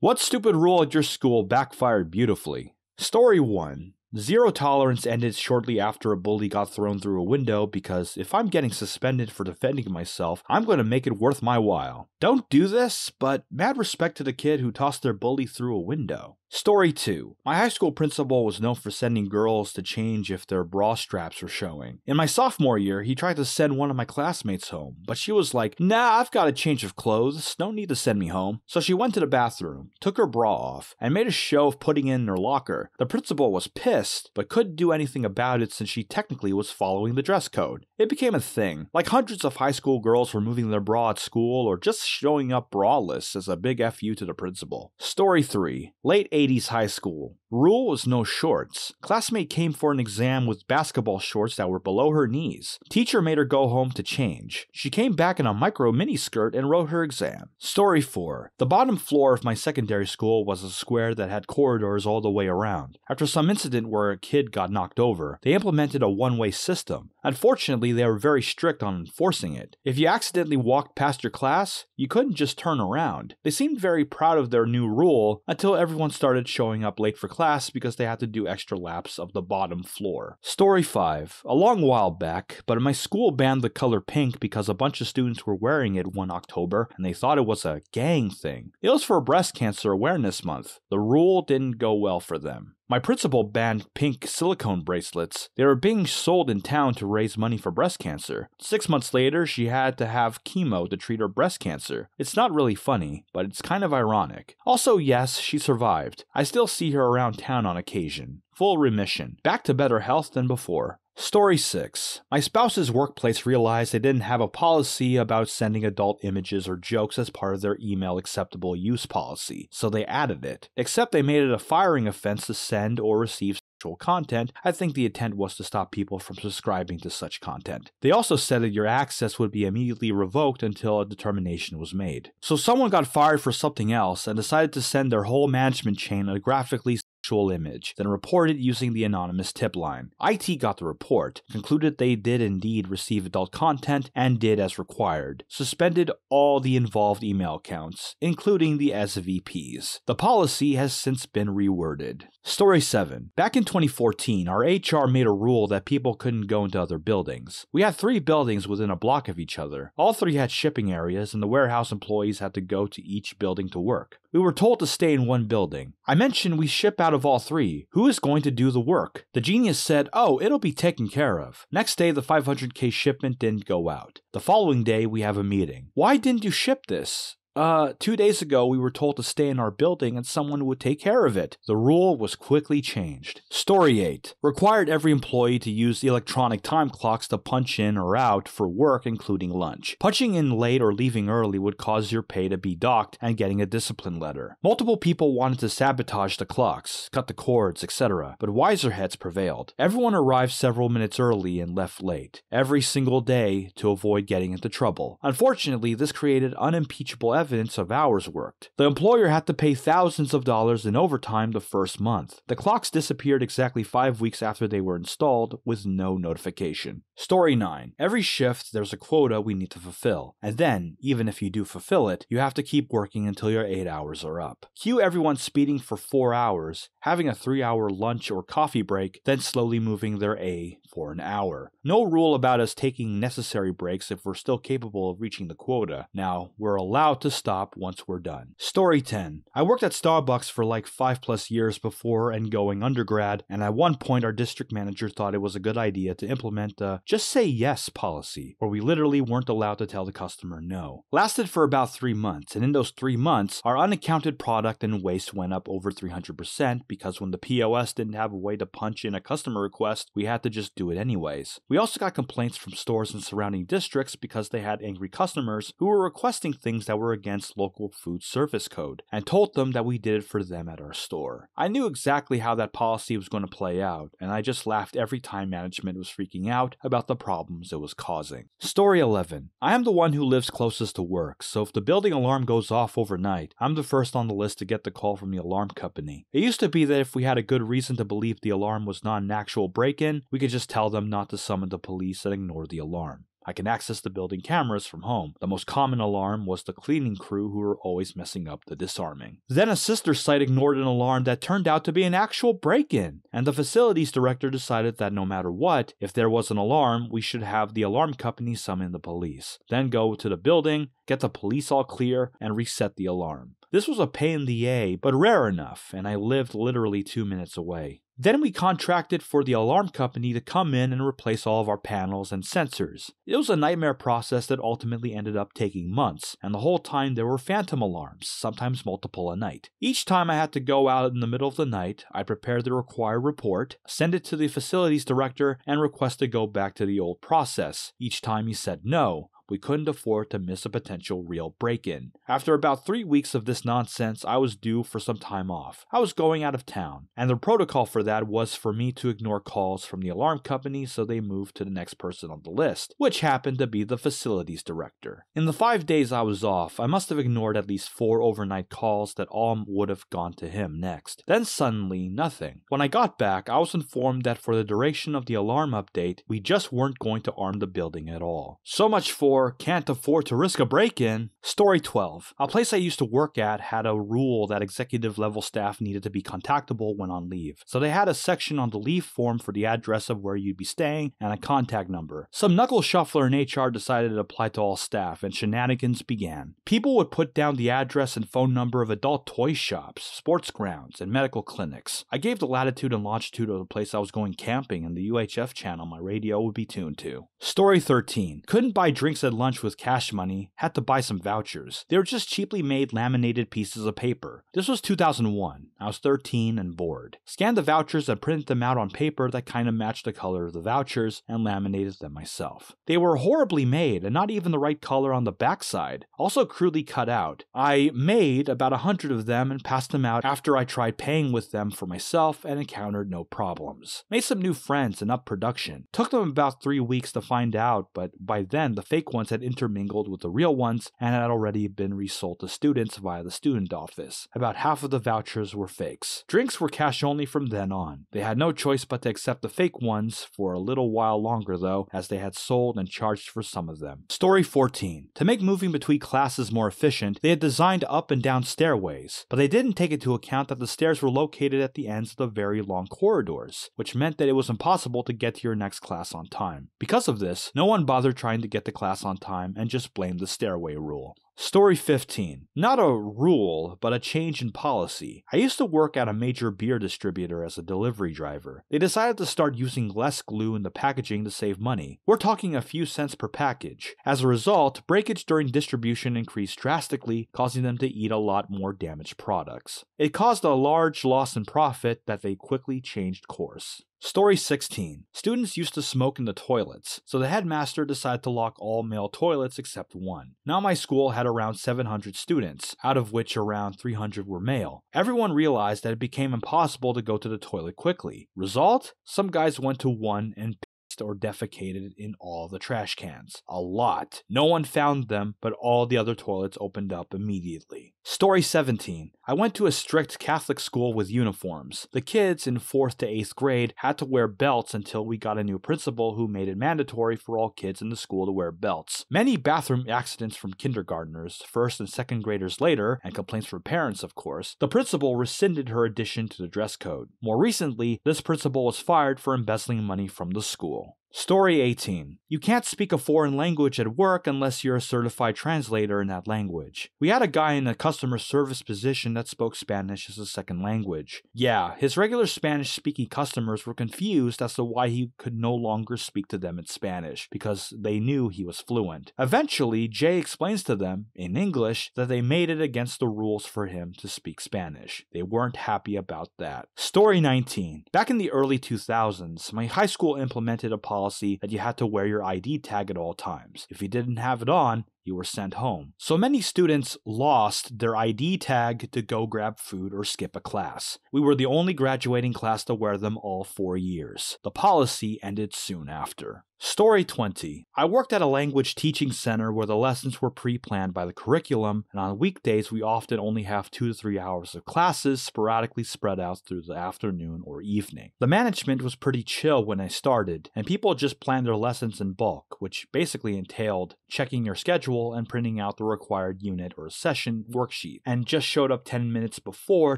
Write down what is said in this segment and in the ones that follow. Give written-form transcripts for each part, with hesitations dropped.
What stupid rule at your school backfired beautifully? Story 1. Zero tolerance ended shortly after a bully got thrown through a window because if I'm getting suspended for defending myself, I'm going to make it worth my while. Don't do this, but mad respect to the kid who tossed their bully through a window. Story 2. My high school principal was known for sending girls to change if their bra straps were showing. In my sophomore year, he tried to send one of my classmates home, but she was like, "Nah, I've got a change of clothes, no need to send me home." So she went to the bathroom, took her bra off, and made a show of putting it in her locker. The principal was pissed, but couldn't do anything about it since she technically was following the dress code. It became a thing. Like hundreds of high school girls removing their bra at school or just showing up braless as a big FU to the principal. Story 3. Late 80s high school. Rule was no shorts. Classmate came for an exam with basketball shorts that were below her knees. Teacher made her go home to change. She came back in a micro mini skirt and wrote her exam. Story 4. The bottom floor of my secondary school was a square that had corridors all the way around. After some incident where a kid got knocked over, they implemented a one-way system. Unfortunately, they were very strict on enforcing it. If you accidentally walked past your class, you couldn't just turn around. They seemed very proud of their new rule until everyone started showing up late for class because they had to do extra laps of the bottom floor. Story 5. A long while back, but my school banned the color pink because a bunch of students were wearing it one October and they thought it was a gang thing. It was for Breast Cancer Awareness Month. The rule didn't go well for them. My principal banned pink silicone bracelets. They were being sold in town to raise money for breast cancer. 6 months later, she had to have chemo to treat her breast cancer. It's not really funny, but it's kind of ironic. Also, yes, she survived. I still see her around town on occasion. Full remission. Back to better health than before. Story 6. My spouse's workplace realized they didn't have a policy about sending adult images or jokes as part of their email acceptable use policy, so they added it. Except they made it a firing offense to send or receive sexual content. I think the intent was to stop people from subscribing to such content. They also said that your access would be immediately revoked until a determination was made. So someone got fired for something else and decided to send their whole management chain a graphically sexual image, then reported using the anonymous tip line. IT got the report, concluded they did indeed receive adult content, and did as required. Suspended all the involved email accounts, including the SVPs. The policy has since been reworded. Story 7. Back in 2014, our HR made a rule that people couldn't go into other buildings. We had 3 buildings within a block of each other. All 3 had shipping areas, and the warehouse employees had to go to each building to work. We were told to stay in one building. I mentioned we ship out of all 3. Who is going to do the work? The genius said, "Oh, it'll be taken care of." Next day, the 500K shipment didn't go out. The following day, we have a meeting. "Why didn't you ship this?" 2 days ago we were told to stay in our building and someone would take care of it. The rule was quickly changed. Story 8. Required every employee to use electronic time clocks to punch in or out for work, including lunch. Punching in late or leaving early would cause your pay to be docked and getting a discipline letter. Multiple people wanted to sabotage the clocks, cut the cords, etc., but wiser heads prevailed. Everyone arrived several minutes early and left late, every single day, to avoid getting into trouble. Unfortunately, this created unimpeachable evidence of hours worked. The employer had to pay thousands of dollars in overtime the first month. The clocks disappeared exactly 5 weeks after they were installed with no notification. Story 9. Every shift there's a quota we need to fulfill, and then, even if you do fulfill it, you have to keep working until your 8 hours are up. Cue everyone speeding for 4 hours, having a 3-hour lunch or coffee break, then slowly moving their A for an hour. No rule about us taking necessary breaks if we're still capable of reaching the quota. Now, we're allowed to stop once we're done. Story 10. I worked at Starbucks for like 5+ years before and going undergrad, and at one point our district manager thought it was a good idea to implement a just say yes policy, where we literally weren't allowed to tell the customer no. Lasted for about 3 months, and in those 3 months, our unaccounted product and waste went up over 300% because when the POS didn't have a way to punch in a customer request, we had to just do it anyways. We also got complaints from stores in surrounding districts because they had angry customers who were requesting things that were against local food service code, and told them that we did it for them at our store. I knew exactly how that policy was going to play out, and I just laughed every time management was freaking out about the problems it was causing. Story 11. I am the one who lives closest to work, so if the building alarm goes off overnight, I'm the first on the list to get the call from the alarm company. It used to be that if we had a good reason to believe the alarm was not an actual break-in, we could just tell them not to summon the police and ignore the alarm. I can access the building cameras from home. The most common alarm was the cleaning crew who were always messing up the disarming. Then a sister site ignored an alarm that turned out to be an actual break-in, and the facilities director decided that no matter what, if there was an alarm, we should have the alarm company summon the police. Then go to the building, get the police all clear, and reset the alarm. This was a pain in the A, but rare enough, and I lived literally 2 minutes away. Then we contracted for the alarm company to come in and replace all of our panels and sensors. It was a nightmare process that ultimately ended up taking months, and the whole time there were phantom alarms, sometimes multiple a night. Each time I had to go out in the middle of the night, I'd prepare the required report, send it to the facilities director, and request to go back to the old process. Each time he said no. We couldn't afford to miss a potential real break-in. After about 3 weeks of this nonsense, I was due for some time off. I was going out of town, and the protocol for that was for me to ignore calls from the alarm company so they moved to the next person on the list, which happened to be the facilities director. In the 5 days I was off, I must have ignored at least 4 overnight calls that all would have gone to him next. Then suddenly, nothing. When I got back, I was informed that for the duration of the alarm update, we just weren't going to arm the building at all. So much for can't afford to risk a break-in. Story 12. A place I used to work at had a rule that executive level staff needed to be contactable when on leave. So they had a section on the leave form for the address of where you'd be staying and a contact number. Some knuckle shuffler in HR decided it applied to all staff, and shenanigans began. People would put down the address and phone number of adult toy shops, sports grounds, and medical clinics. I gave the latitude and longitude of the place I was going camping, and the UHF channel my radio would be tuned to. Story 13. Couldn't buy drinks at lunch with cash money, had to buy some vouchers. They were just cheaply made laminated pieces of paper. This was 2001. I was 13 and bored. Scanned the vouchers and printed them out on paper that kind of matched the color of the vouchers and laminated them myself. They were horribly made and not even the right color on the backside, also crudely cut out. I made about 100 of them and passed them out after I tried paying with them for myself and encountered no problems. Made some new friends and upped production. Took them about 3 weeks to find out, but by then the fake ones had intermingled with the real ones and had already been resold to students via the student office. About half of the vouchers were fakes. Drinks were cash only from then on. They had no choice but to accept the fake ones for a little while longer though, as they had sold and charged for some of them. Story 14. To make moving between classes more efficient, they had designed up and down stairways, but they didn't take into account that the stairs were located at the ends of the very long corridors, which meant that it was impossible to get to your next class on time. Because of this, no one bothered trying to get to class on time and just blamed the stairway rule. Story 15. Not a rule, but a change in policy. I used to work at a major beer distributor as a delivery driver. They decided to start using less glue in the packaging to save money. We're talking a few cents per package. As a result, breakage during distribution increased drastically, causing them to eat a lot more damaged products. It caused a large loss in profit that they quickly changed course. Story 16. Students used to smoke in the toilets, so the headmaster decided to lock all male toilets except one. Now my school had around 700 students, out of which around 300 were male. Everyone realized that it became impossible to go to the toilet quickly. Result? Some guys went to one and or defecated in all the trash cans. A lot. No one found them, but all the other toilets opened up immediately. Story 17. I went to a strict Catholic school with uniforms. The kids in 4th to 8th grade had to wear belts until we got a new principal who made it mandatory for all kids in the school to wear belts. Many bathroom accidents from kindergartners, 1st and 2nd graders later, and complaints from parents of course, the principal rescinded her addition to the dress code. More recently, this principal was fired for embezzling money from the school. Story 18. You can't speak a foreign language at work unless you're a certified translator in that language. We had a guy in a customer service position that spoke Spanish as a second language. Yeah, his regular Spanish-speaking customers were confused as to why he could no longer speak to them in Spanish, because they knew he was fluent. Eventually, Jay explains to them, in English, that they made it against the rules for him to speak Spanish. They weren't happy about that. Story 19. Back in the early 2000s, my high school implemented a policy that you had to wear your ID tag at all times. If you didn't have it on, you were sent home. So many students lost their ID tag to go grab food or skip a class. We were the only graduating class to wear them all 4 years. The policy ended soon after. Story 20. I worked at a language teaching center where the lessons were pre-planned by the curriculum, and on weekdays we often only have 2 to 3 hours of classes sporadically spread out through the afternoon or evening. The management was pretty chill when I started, and people just planned their lessons in bulk, which basically entailed checking your schedule and printing out the required unit or session worksheet, and just showed up 10 minutes before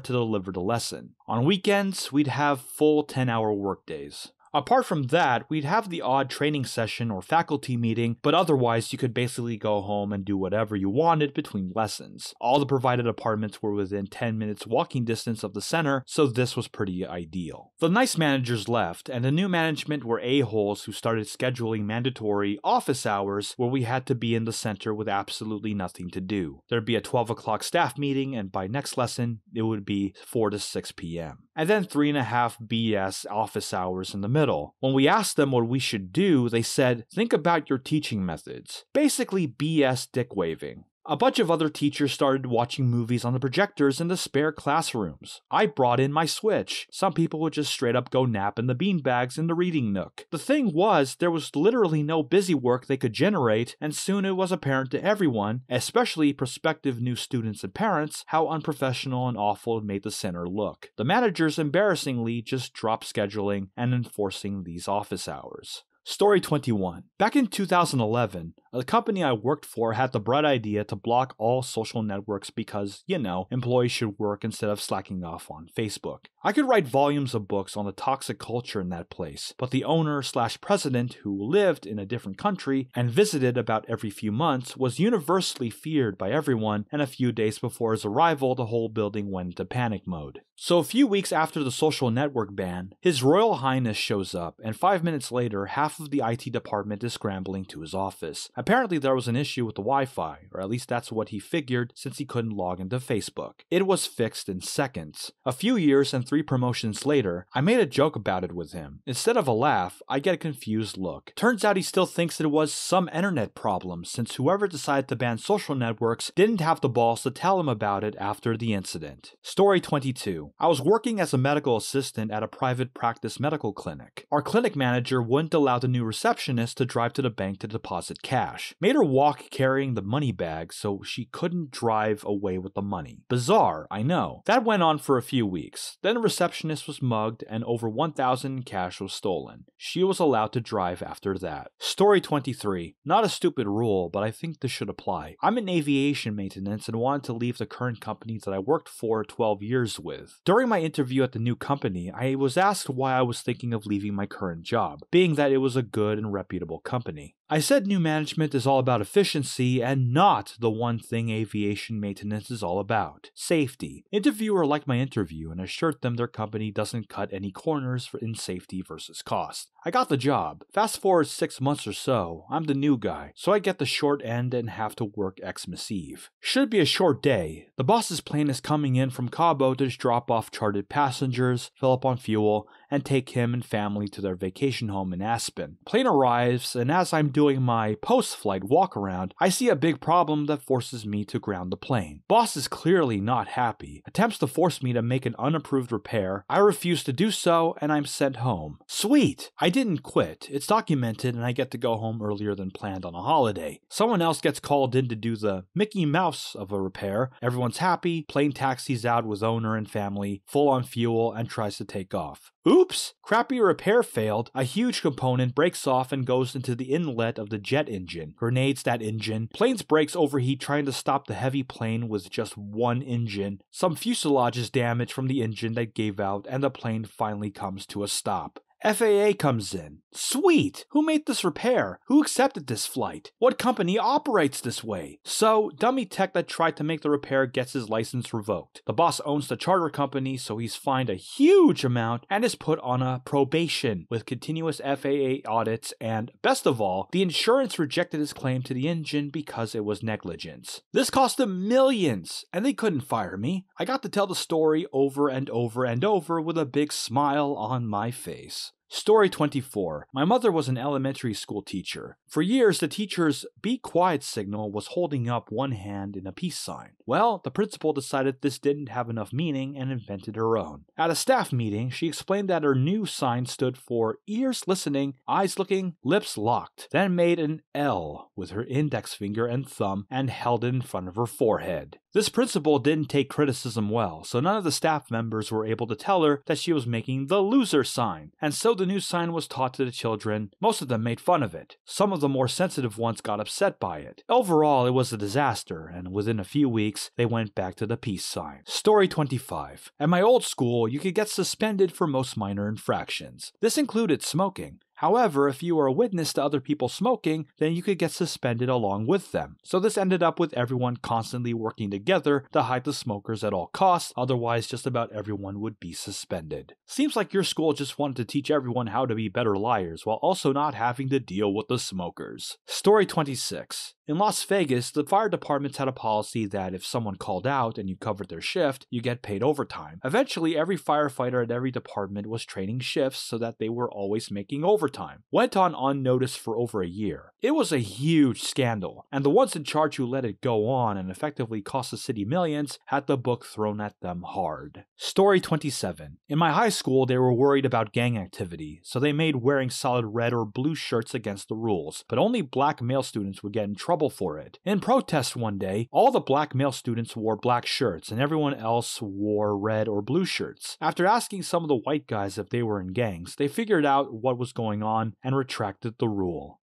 to deliver the lesson. On weekends, we'd have full 10-hour workdays. Apart from that, we'd have the odd training session or faculty meeting, but otherwise you could basically go home and do whatever you wanted between lessons. All the provided apartments were within 10 minutes walking distance of the center, so this was pretty ideal. The nice managers left, and the new management were a-holes who started scheduling mandatory office hours where we had to be in the center with absolutely nothing to do. There'd be a 12 o'clock staff meeting, and by next lesson, it would be 4 to 6 p.m. And then 3.5 BS office hours in the middle. When we asked them what we should do, they said, think about your teaching methods. Basically BS dick waving. A bunch of other teachers started watching movies on the projectors in the spare classrooms. I brought in my Switch. Some people would just straight up go nap in the beanbags in the reading nook. The thing was, there was literally no busy work they could generate, and soon it was apparent to everyone, especially prospective new students and parents, how unprofessional and awful it made the center look. The managers embarrassingly just dropped scheduling and enforcing these office hours. Story 21. Back in 2011, the company I worked for had the bright idea to block all social networks because, employees should work instead of slacking off on Facebook. I could write volumes of books on the toxic culture in that place, but the owner/president, who lived in a different country and visited about every few months, was universally feared by everyone, and a few days before his arrival, the whole building went into panic mode. So a few weeks after the social network ban, His Royal Highness shows up, and 5 minutes later, half of the IT department is scrambling to his office. Apparently there was an issue with the Wi-Fi, or at least that's what he figured since he couldn't log into Facebook. It was fixed in seconds. A few years and 3 promotions later, I made a joke about it with him. Instead of a laugh, I get a confused look. Turns out he still thinks it was some internet problem, since whoever decided to ban social networks didn't have the balls to tell him about it after the incident. Story 22. I was working as a medical assistant at a private practice medical clinic. Our clinic manager wouldn't allow the new receptionist to drive to the bank to deposit cash. Made her walk carrying the money bag so she couldn't drive away with the money. Bizarre, I know. That went on for a few weeks. Then the receptionist was mugged and over $1,000 in cash was stolen. She was allowed to drive after that. Story 23. Not a stupid rule, but I think this should apply. I'm in aviation maintenance and wanted to leave the current company that I worked for 12 years with. During my interview at the new company, I was asked why I was thinking of leaving my current job, being that it was a good and reputable company. I said new management is all about efficiency and not the one thing aviation maintenance is all about: safety. Interviewer liked my interview and assured them their company doesn't cut any corners in safety versus cost. I got the job. Fast forward 6 months or so, I'm the new guy, so I get the short end and have to work Xmas Eve. Should be a short day. The boss's plane is coming in from Cabo to drop off chartered passengers, fill up on fuel, and take him and family to their vacation home in Aspen. Plane arrives, and as I'm doing my post-flight walk-around, I see a big problem that forces me to ground the plane. Boss is clearly not happy, attempts to force me to make an unapproved repair. I refuse to do so, and I'm sent home. Sweet! I didn't quit. It's documented, and I get to go home earlier than planned on a holiday. Someone else gets called in to do the Mickey Mouse of a repair. Everyone's happy, plane taxis out with owner and family, full on fuel, and tries to take off. Oops! Crappy repair failed. A huge component breaks off and goes into the inlet of the jet engine. Grenades that engine. Plane's brakes overheat trying to stop the heavy plane with just one engine. Some fuselage is damaged from the engine that gave out, and the plane finally comes to a stop. FAA comes in. Sweet! Who made this repair? Who accepted this flight? What company operates this way? So, dummy tech that tried to make the repair gets his license revoked. The boss owns the charter company, so he's fined a huge amount and is put on a probation with continuous FAA audits, and, best of all, the insurance rejected his claim to the engine because it was negligence. This cost them millions, and they couldn't fire me. I got to tell the story over and over and over with a big smile on my face. Story 24. My mother was an elementary school teacher. For years, the teacher's "be quiet" signal was holding up one hand in a peace sign. Well, the principal decided this didn't have enough meaning and invented her own. At a staff meeting, she explained that her new sign stood for ears listening, eyes looking, lips locked, then made an L with her index finger and thumb and held it in front of her forehead. This principal didn't take criticism well, so none of the staff members were able to tell her that she was making the loser sign, and so the new sign was taught to the children. Most of them made fun of it. Some of the more sensitive ones got upset by it. Overall, it was a disaster, and within a few weeks, they went back to the peace sign. Story 25. At my old school, you could get suspended for most minor infractions. This included smoking. However, if you were a witness to other people smoking, then you could get suspended along with them. So this ended up with everyone constantly working together to hide the smokers at all costs, otherwise just about everyone would be suspended. Seems like your school just wanted to teach everyone how to be better liars while also not having to deal with the smokers. Story 26. In Las Vegas, the fire departments had a policy that if someone called out and you covered their shift, you get paid overtime. Eventually, every firefighter at every department was trading shifts so that they were always making overtime. Went on unnoticed for over a year. It was a huge scandal, and the ones in charge who let it go on and effectively cost the city millions had the book thrown at them hard. Story 27. In my high school, they were worried about gang activity, so they made wearing solid red or blue shirts against the rules, but only black male students would get in trouble for it. In protest one day, all the black male students wore black shirts and everyone else wore red or blue shirts. After asking some of the white guys if they were in gangs, they figured out what was going on and retracted the rule.